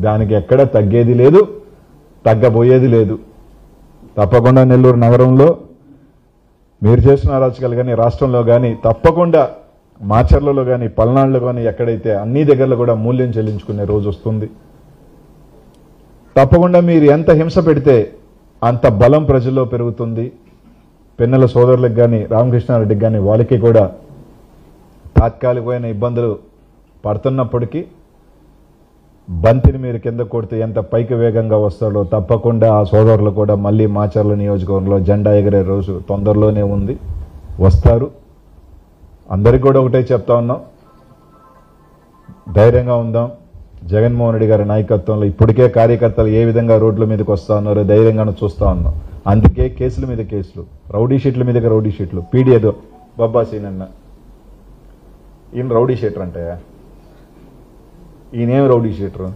దానికి ఎక్కడ తగ్గేది లేదు, తగ్గబోయేది లేదు. తప్పకుండా నెల్లూరు నగరంలో మీరు చేసిన అరాచకాలు కానీ రాష్ట్రంలో కానీ తప్పకుండా మాచర్లలో కానీ పల్నాడులో కానీ ఎక్కడైతే అన్ని దగ్గరలో కూడా మూల్యం చెల్లించుకునే రోజు వస్తుంది. తప్పకుండా మీరు ఎంత హింస పెడితే అంత బలం ప్రజల్లో పెరుగుతుంది. పెన్నెల సోదరులకు కానీ రామకృష్ణారెడ్డికి కానీ వాళ్ళకి కూడా తాత్కాలికమైన ఇబ్బందులు పడుతున్నప్పటికీ బంతిని మీరు కింద కొడితే ఎంత పైకి వేగంగా వస్తాడో తప్పకుండా ఆ సోదరులు కూడా మళ్ళీ మాచర్ల నియోజకవర్గంలో జెండా ఎగిరే రోజు తొందరలోనే ఉంది, వస్తారు. అందరికీ కూడా ఒకటే చెప్తా ఉన్నాం, ధైర్యంగా ఉందాం. జగన్మోహన్ రెడ్డి గారి నాయకత్వంలో ఇప్పటికే కార్యకర్తలు ఏ విధంగా రోడ్ల మీదకి వస్తా ఉన్నారో ధైర్యంగానే చూస్తా ఉన్నాం. అందుకే కేసుల మీద కేసులు, రౌడీ షీట్ల మీద రౌడీ షీట్లు. పీడీ ఏదో బొబ్బాసీన్ అన్న ఈయన రౌడీ షీటర్ అంటే ఈయనేం రౌడీ షీటరు?